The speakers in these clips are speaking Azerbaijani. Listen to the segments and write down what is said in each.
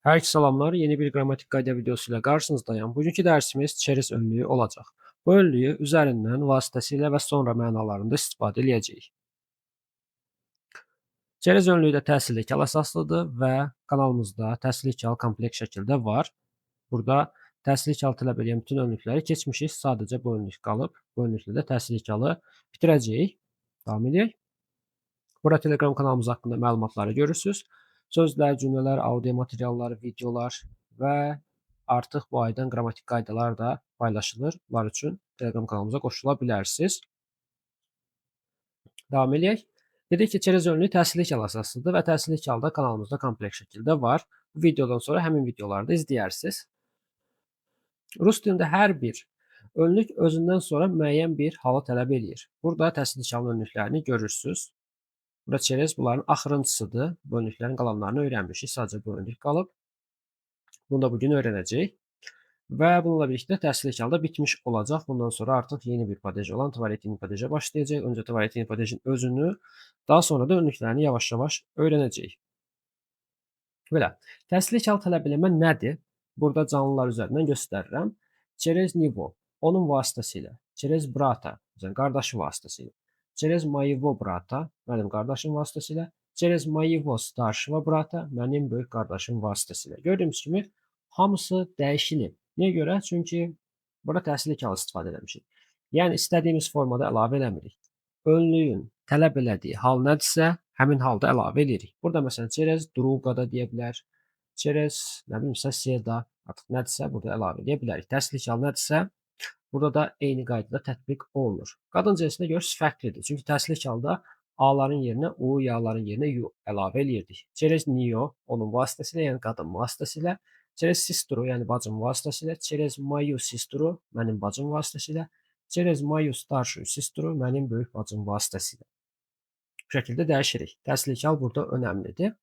Herkese selamlar. Yeni bir qrammatik qayda videosu ilə qarşınızdayım. Bugünkü dərsimiz çerez önlüyü olacaq. Bu önlüyü üzərindən, vasitəsilə və sonra mənalarında istifadə edəcəyik. Çerez önlüyü də təhsilli kal əsaslıdır və kanalımızda təhsilli kal kompleks şəkildə var. Burada təhsilli kal tələb edən bütün önlükləri keçmişik. Sadəcə bu önlük qalıb. Bu önlüklə də təhsilli kalı bitirəcəyik. Davam edək. Burada Telegram kanalımız haqqında məlumatları görürsüz. Sözlər, cümlələr, audio materiallar, videolar və artıq bu aydan qrammatik qaydalar da paylaşılır. Bunlar üçün Telegram kanalımıza qoşula bilərsiniz. Davam edək. Dedik ki, çerez önlüyü təhsilli kal əsaslıdır və təhsilli kal da kanalımızda kompleks şəkildə var. Bu videodan sonra həmin videoları da izləyərsiniz. Rus dilində hər bir önlük özündən sonra müəyyən bir halı tələb eləyir. Burada təhsilli kalın önlüklərini görürsüz. Burada çerez bunların axırıncısıdır. Bu önlüklərin qalanlarını öyrənmişik. Sadəcə bu önlük qalıb. Bunu da bugün öyrənəcəyik. Və bununla birlikdə təhsil halda bitmiş olacaq. Bundan sonra artıq yeni bir padej olan tuvalet padeja başlayacaq. Öncə tuvalet padejin özünü, daha sonra da önlüklərini yavaş-yavaş öyrənəcəyik. Belə. Təhsil hal tələb eləmə nədir? Burada canlılar üzərindən göstərirəm. Çerez nivo, onun vasitəsilə. Çerez brata, qardaşı vasitəsilə. Через моего brata, mənim qardaşım vasitəsilə. Через моего старшего brata, mənim böyük qardaşım vasitəsilə. Gördüyünüz kimi hamısı dəyişilib. Niyə görə? Çünki burada təhsilli kal istifadə etmişik. Yəni istədiyimiz formada əlavə eləmirik. Önlüyün tələb elədiyi hal nədirsə, həmin halda əlavə edirik. Burada məsələn через друга da deyə bilər. Через, nə bilim, соседа, artıq nədirsə burada əlavə edə bilərik. Təhsilli kal nədirsə, burada da eyni qaydada tətbiq olunur. Qadın cinsinə görə fərqlidir. Çünki təhsilli halda A-ların yerinə U, ya-ların yerinə U əlavə eləyirdik. Через нее, onun vasitəsilə, yəni qadın vasitəsilə. Через сестру, yəni bacım vasitəsilə. Через мою сестру, mənim bacım vasitəsilə. Через мою старшую сестру, mənim böyük bacım vasitəsilə. Bu şəkildə dəyişirik. Təhsilli hal burada önəmlidir.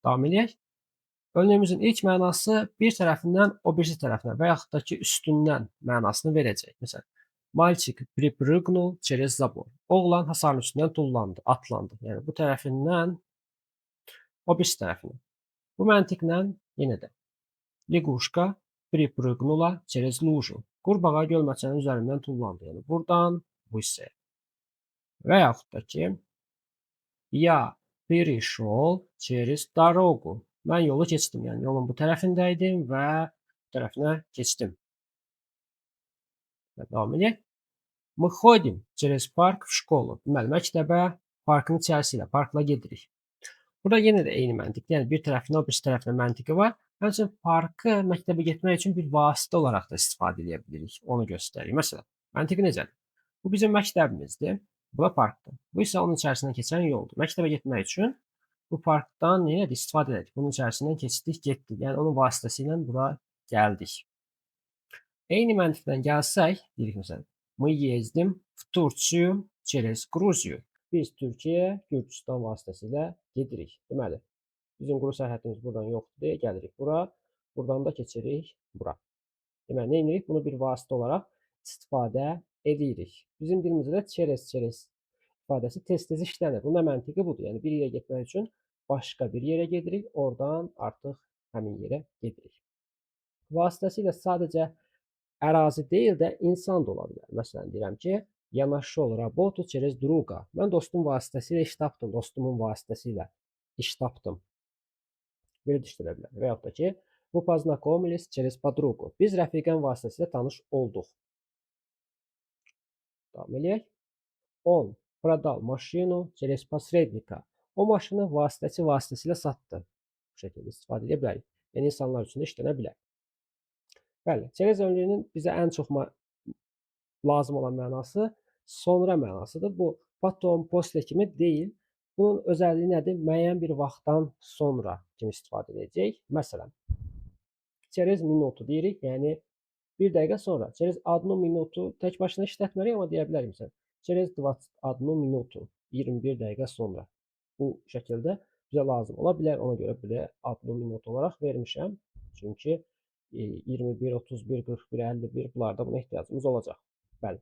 Davam edək. Önlüyümüzün ilk mənası bir tərəfindən o birisi tərəfinə və yaxud da ki, üstündən mənasını verəcək. Məsələn, Mальчик припрыгнул через забор. Oğlan hasarın üstündən tullandı, atlandı. Yəni bu tərəfindən o birisi tərəfinə. Bu məntiqlə yenə də Lягушка припрыгнула через лужу. Qurbağa gölməçənin üzərindən tullandı. Yəni buradan bu hissəyə. Və yaxud da ki, Я перешел через дорогу. Mən yolu keçdim. Yəni yolun bu tərəfində idim və bu tərəfinə keçdim. Davam edək. Мы ходим через парк в школу. Deməli, məktəbə parkın içərisilə, parkla gedirik. Burada yenə də eyni məntiqdir. Yəni bir tərəfinə, o birisi tərəfinə məntiqi var. Həmçinin parkı məktəbə getmək üçün bir vasitə olaraq da istifadə edə bilirik. Onu göstərir. Məsələn, məntiqi necədir? Bu bizim məktəbimizdir. Bu da parkdır. Bu isə onun içərisindən keçən yoldur. Məktəbə getmək üçün bu parkdan yenə də istifadə edirik. Bunun içərisindən keçdik, getdik. Yəni onun vasitəsilə bura gəldik. Eyni məntiqdən gəlsək, deyirik məsələn, мы ездим в Турцию через Грузию. Biz Türkiyəyə Gürcüstan vasitəsilə gedirik. Deməli, bizim quru sərhədimiz buradan yoxdur deyə gəlirik bura. Buradan da keçirik bura. Deməli, nə edirik? Bunu bir vasitə olaraq istifadə edirik. Bizim dilimizdə də через ifadəsi tez-tez işlənir. Bunun məntiqi budur. Yəni bir yerə getmək üçün başqa bir yerə gedirik, oradan artıq həmin yerə gedirik. Vasitəsilə sadəcə ərazi deyil də insan da ola bilər. Məsələn, deyirəm ki, я нашел работу через друга. Mən dostum vasitəsilə iş tapdım, dostumun vasitəsilə iş tapdım. Belə düşünülə bilər. Və yaxud da ki, мы познакомились через подругу. Biz rəfiqəm vasitəsilə tanış olduq. Davam edək. Он продал машину через посредника. O maşını vasitəçi vasitəsilə satdı. Bu şəkildə istifadə edə bilərik. Yəni insanlar üçün də işlənə bilər. Bəli, çerez önlüyünün bizə ən çox lazım olan mənası sonra mənasıdır. Bu potom, после kimi deyil. Bunun özəlliyi nədir? Müəyyən bir vaxtdan sonra kimi istifadə edəcək. Məsələn, через минуту deyirik, yəni bir dəqiqə sonra. Через одну минуту tək başına işlətməliyik, amma deyə bilərik məsələn. Через 21 минуту, 21 dəqiqə sonra. Bu şəkildə bizə lazım ola bilər. Ona görə belə adlı minut olaraq vermişəm. Çünki 21, 31, 41, 51 bunlarda buna ehtiyacımız olacaq. Bəli.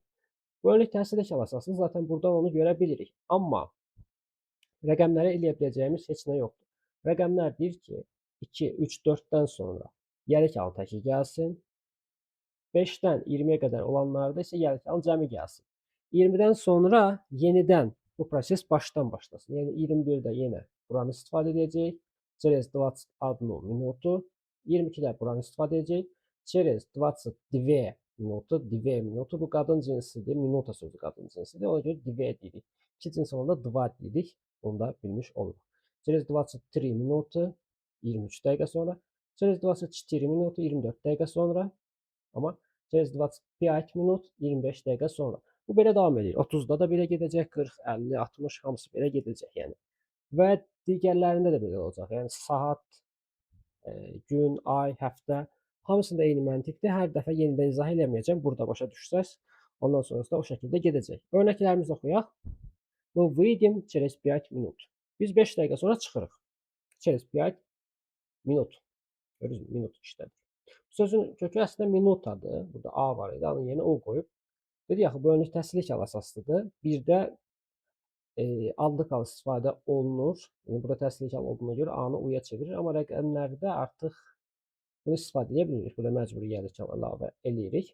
Bu önlük təhsilli kal əsaslı. Zaten buradan onu görə bilirik. Amma rəqəmlərə eləyə biləcəyimiz heç nə yoxdur. Rəqəmlər deyir ki, 2, 3, 4'ten sonra yelekalı təki gəlsin. 5'dən 20'ye qədər olanlarda isə yelekalı cəmi gəlsin. 20'dən sonra yenidən bu proses başdan başlasın. Yəni 21'də yenə buranı istifadə edəcək. Через 21 minutu. 22'də buranı istifadə edəcək. Через 22 minutu. 2 minutu bu qadın cinsidir. Minuta sözü qadın cinsidir. Ona görə 2 deyirik. 2 cins olanda 2 deyirik. Onu da bilmiş oluruq. Через 23 minutu. 23 dəqiqə sonra. Через 24 minutu. 24 dəqiqə sonra. Amma через 25 minut 25 dəqiqə sonra. Bu belə davam edir. 30'da da belə gedəcək, 40, 50, 60 hamısı belə gedəcək yəni. Və digərlərində də belə olacaq. Yəni saat, gün, ay, həftə hamısında eyni məntiqdir. Hər dəfə yenidən izah eləməyəcəm. Burada başa düşsəz, ondan sonrası da o şəkildə gedəcək. Örnəklərimizi oxuyaq. Мы выйдем через 5 minut. Biz 5 dəqiqə sonra çıxırıq. Через 5 minut. Görürsünüz, minut işlədir. Sözün kökü əslində minutadır. Burada A var idi. Onun yerinə O qoyub. Dedik axı, bu önlük təslilik əsaslıdır. Bir də adlı qal istifadə olunur. Yəni, burada təslilik olduğuna görə A-nı U-ya çevirir. Amma rəqəmlərdə artıq bunu istifadə edə bilmirik. Burada məcburi gəlir əlavə eləyirik.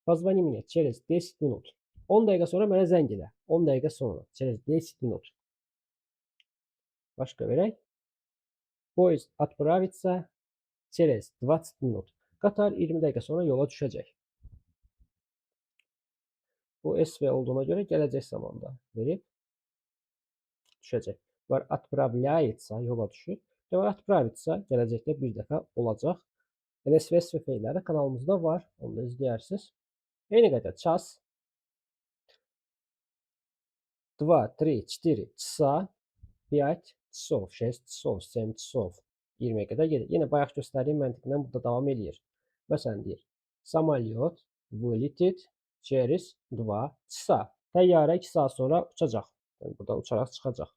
Позвони мне через 10 minut. 10 dəqiqə sonra mənə zəng elə. 10 dəqiqə sonra. Через 10 minut. Başqa verək. Поезд отправится через 20 minut. Qatar 20 dəqiqə sonra yola düşəcək. Bu SV olduğuna görə gələcək zamanda verib düşəcək. Var отправляется yola düşür. Və var отправится gələcəkdə bir dəfə olacaq. Yəni SV feilləri kanalımızda var. Onu da izləyərsiniz. Eyni qədər ças 2, 3, 4 часа 5 часов, 6 часов, 7 часов 20'ye qədər gedir. Yenə bayaq göstərdiyim məntiqdən burada davam eləyir. Məsələn deyir, самолет вылетит через 2 часа. Təyyarə 2 saat sonra uçacaq. Yəni burada uçaraq çıxacaq.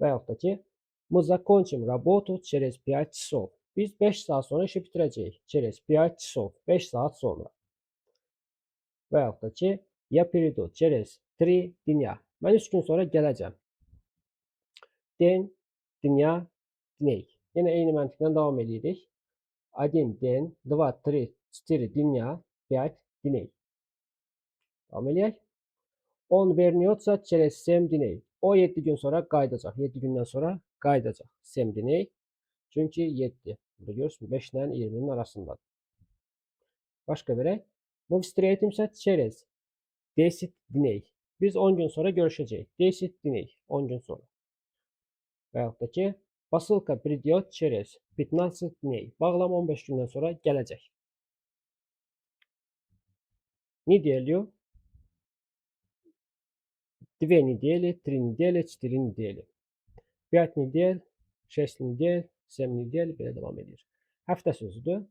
Və yaxud da ki, мы закончим работу через 5 часов. Biz 5 saat sonra işi bitirəcəyik. Через 5 часов. 5 saat sonra. Və yaxud da ki, я приду через 3 dня. Mən 3 gün sonra gələcəm. Den, dня, dney. Yenə eyni məntiqdən davam edirik. 1 den, 2, 3, 4 dня, 5 dney. Davam edək. Он вернется через 7 dnей. O 7 gün sonra qayıdacaq. 7 gündən sonra qayıdacaq. 7 dney. Çünki 7. Burada görürsünüz 5 ilə 20'nin arasındadır. Başqa verək. Мы встретимся через 10 dnей. Biz 10 gün sonra görüşəcəyik. 10 dnей. 10 gün sonra. Və yaxud da ki, посылка придет через 15 dnей. Bağlam 15 gündən sonra gələcək. Неделю. 2 недели, 3 недели, 4 недели. 5 недель, 6 недель, 7 недель belə davam edir. Həftə sözüdür.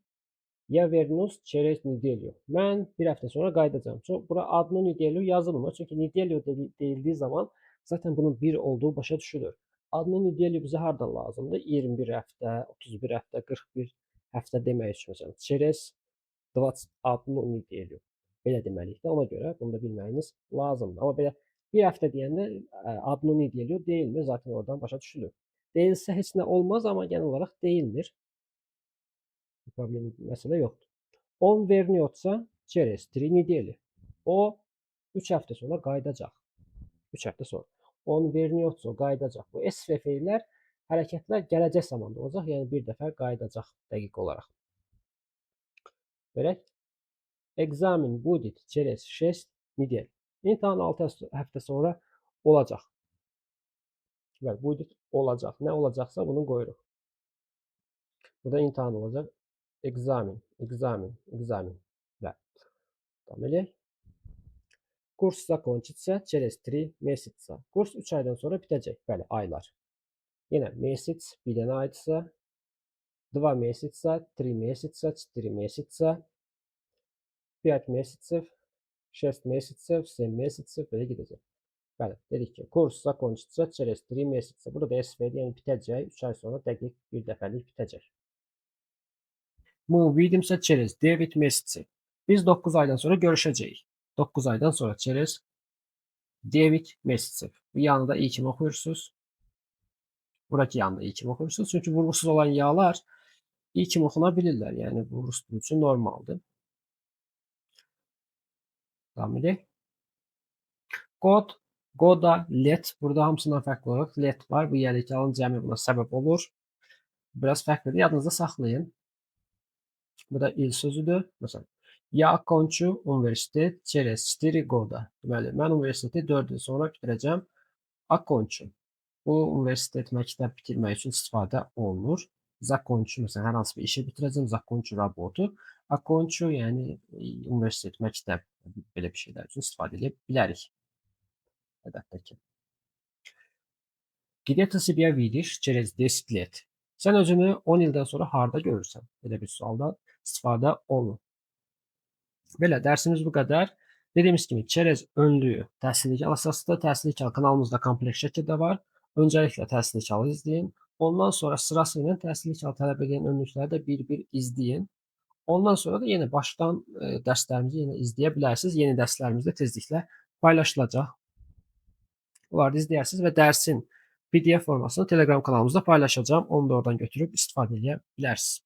Я вернусь через неделю. Mən bir həftə sonra qayıdacağam. Bura adlı nedelyu yazılmır. Çünki nedelyu deyildiyi zaman zaten bunun bir olduğu başa düşülür. Adlı nedelyu bizə hardan lazımdır? 21 həftə, 31 həftə, 41 həftə demək üçün məsələn. Через 21 nedelyu. Belə deməliyik də. Ona görə bunu da bilməyiniz lazımdır. Amma belə bir həftə deyəndə adlı nedelyu deyilmir. Zaten oradan başa düşülür. Deyilsə heç nə olmaz, amma genel olaraq deyilmir. Problem məsələ yoxdur. On verniyorsa через 3 недели. O 3 həftə sonra qayıdacaq. 3 həftə sonra. On verniyorsa qayıdacaq. Bu SV feillər hərəkətlər gələcək zamanda olacaq. Yəni bir dəfə qayıdacaq dəqiq olaraq. Verək. Ekzamen будет через 6 недель. İmtahan 6 həftə sonra olacaq. Və будет olacaq. Nə olacaqsa bunu qoyuruq. Burada imtahan olacaq. Экзамен. Да. Там или Kurs закончится через 3 месяца. Kurs 3 aydan sonra bitəcək. Bəli, aylar. Yenə месяц, bir dənə aydırsa, 2 месяца, 3 месяца, 4 месяца, 5 месяцев, 6 месяцев, 7 месяцев belə gedəcək. Bəli, dedik ki, kurs закончится через 3 месяца. Burada SV yəni bitəcək. 3 ay sonra dəqiq bir dəfəlik bitəcək. Мы увидимся через 9 месяцев. Biz 9 aydan sonra görüşəcəyik. 9 aydan sonra через 9 месяцев. Bu yanında ilkini oxuyursunuz. Buradakı yanında i kimi oxuyursunuz. Çünki vurğusuz olan yağlar i kimi oxunabilirlər. Yəni bu rus dili üçün normaldır. Davam edək. God, Goda, let. Burada hamısından fərqli olaraq let var. Bu yəlikanın cəmi buna səbəb olur. Biraz fərqlidir. Yadınızda saxlayın. Bu da il sözüdür. Məsələn, я окончу университет через 4 года. Deməli, mən universiteti 4 il sonra bitirəcəm. Окончу. Bu universitet, məktəb bitirmək üçün istifadə olunur. Закончу, məsələn, hər hansı bir işi bitirəcəm. Закончу работу. Окончу, yəni universitet, məktəb, belə bir şeylər üçün istifadə edə bilərik. Əlbəttə ki. Где ты себя видишь через 10 лет? Sən özünü 10 ildən sonra harda görürsən? Belə bir sualdan istifadə olunur. Belə, dərsimiz bu qədər. Dediyimiz kimi, çerez önlüyü təhsilli əsasında, təhsilli kanalımızda kompleks şəkildə var. Öncəliklə təhsilli kalı izləyin. Ondan sonra sırası ilə təhsilli kalı tələb edən önlükləri də bir-bir izləyin. Ondan sonra da yenə başdan dərslərimizi yenə izləyə bilərsiniz. Yeni dərslərimiz də tezliklə paylaşılacaq. Onları izləyərsiniz və dərsin PDF formasını Telegram kanalımızda paylaşacağım. Onu da oradan götürüb istifadə edə bilərsiniz.